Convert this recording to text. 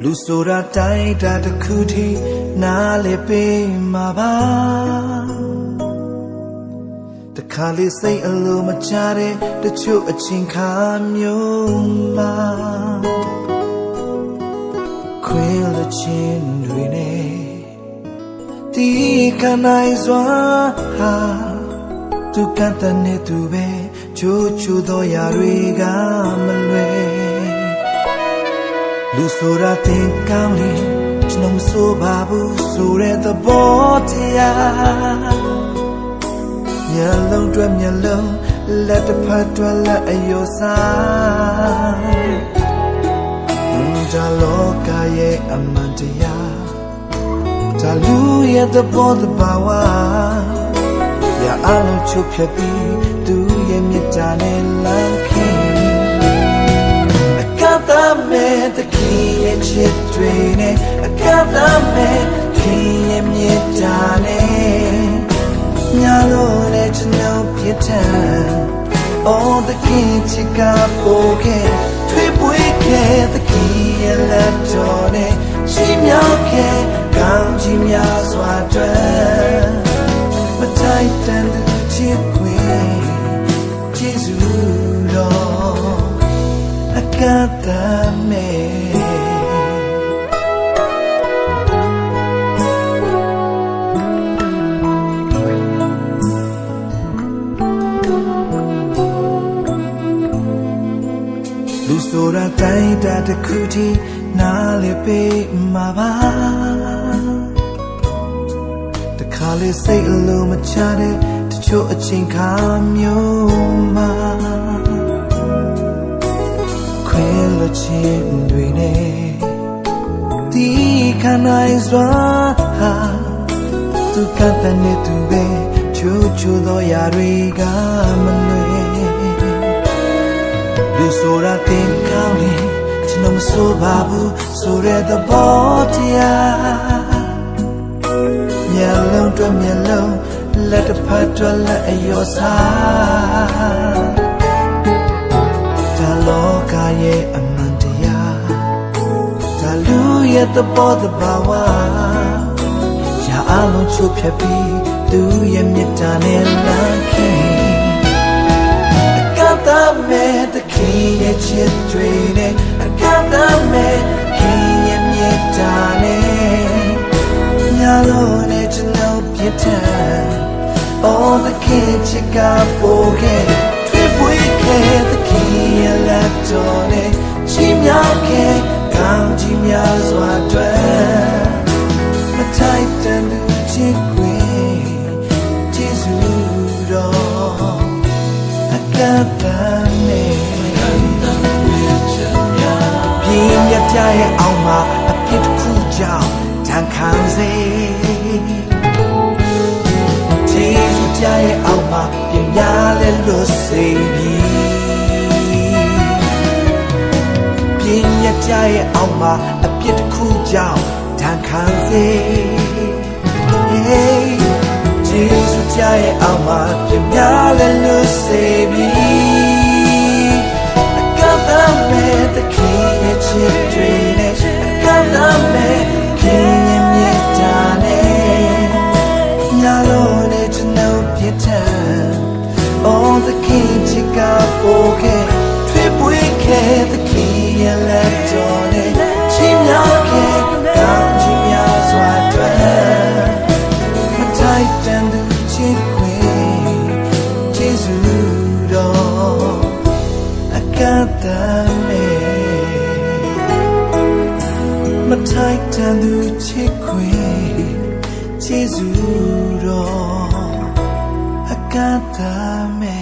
လူဆိုတာတိုင်းတာတစ်ခုထိနားလေပေးမှာပါတခါလေးစိတ်အလိုမချတဲ့တချို့အချင်းခါမျိုးမှာခွေးလိုချင်တွေနဲ့ဒီကနိုင်စွာဟာသူကတည်းနဲ့သူပဲချိုးချိုးသောရာတွေကမလွယ်လူဆိုတာတင်ကောင်းလေကျွန်တော်မဆိုပါဘူးဆိုတဲ့သဘောတရားမျက်လုံးတွဲမျက်လုံးလက်တစ်ဖက်တွဲလက်အယောစားဒါလောကရဲ့အမှန်တရားဒါလူရဲ့သဘောတဘာဝရအောင်ချုပ်ဖြတ်ပြီးသူရဲ့မြတ်တာနဲ့လမ်းခင်မဲ့တခင်ရဲ့ချစ်တွေနဲ့အကပ်သားမဲ့ခင်ရဲ့မြတ်တာနဲ့ညာလို့နဲ့ကျွန်တော်ပြတ်ထန် All the king ချစ်ကပို့ခဲ့ထွေးပွေးခဲ့တခင်ရဲ့လက်တော်နဲ့ရှိမြောက်ခဲ့ကောင်းကြီးများစွာတွေ့မထိုက်တန်သူချစ်ခွေကျေးဇူးတော်အကပ်မဲ့လူဆိုတာတိုင်းတာတစ်ခုထိနားလေပေးမှာပါတခါလေးစိတ်အလိုမချတဲ့တချို့အချိန်ခါမျိုးမှာခွေးလိုချင်တွေနဲ့ဒီခနိုင်စွာဟာသူကတည်းနဲ့သူပဲချိုးချိုးသောရာတွေကမလွယ်လူဆိုတာတင်ကောင်းလေကျွန်တော်မဆိုပါဘူးဆိုတဲ့သဘောတရားမျက်လုံးတွဲမျက်လုံးလက်တစ်ဖက်တွဲလက်အယောစားဒါလောကရဲ့အမှန်တရားဒါလူရဲ့သဘောတဘာဝရအောင်ချုပ်ဖြတ်ပြီးသူရဲ့မြတ်တာနဲ့လမ်းခင်မဲ့တခင်ရဲ့ချစ်တွေနဲ့အကပ်သားမဲ့ခင်ရဲ့မြတ်တာနဲ့ညာလို့နဲ့ကျွန်တော်ပြတ်ထန် All the king ချစ်ကပို့ခဲ့ထွေးပွေးခဲ့တခင်ရဲ့လက်တော်နဲ့ချီးမြှောက်ခဲ့ကောင်းကြီးများစွာတွေ့မထိုက်တန်သူချစ်ခွေကျေးဇူးတော်အကပ်သားပြင်းရကြရဲ့အောင်မှာအပြစ်တစ်ခုကြောင့်တန်ခံစေဂျေဇုကြရဲ့အောင်မှာပြင်များလဲလို့စေပြီပြင်းရကြရဲ့အောင်မှာအပြစ်တစ်ခုကြောင့်တန်ခံစေဂျေဇုကြရဲ့အောင်မှာပြင်များလဲလို့စေပြီမဲ့တခင်ရဲ့ချစ်တွေနဲ့အကပ်သားမဲ့ခင်ရဲ့မြတ်တာနဲ့ညာလို့နဲ့ကျွန်တော်ပြတ်ထန် All the king ချစ်ကပို့ခဲ့ထွေးပွေးခဲ့တခင်ရဲ့လက်တော်နဲ့ချီးမြှောက်ခဲ့ကောင်းကြီးများစွာတွေ့မထိုက်တန်သူချစ်ခွေကျေးဇူးတော်အကပ်သားမထိုက်တန်သူချစ်ခွေကျေးဇူးတော်အကပ်သားမဲ့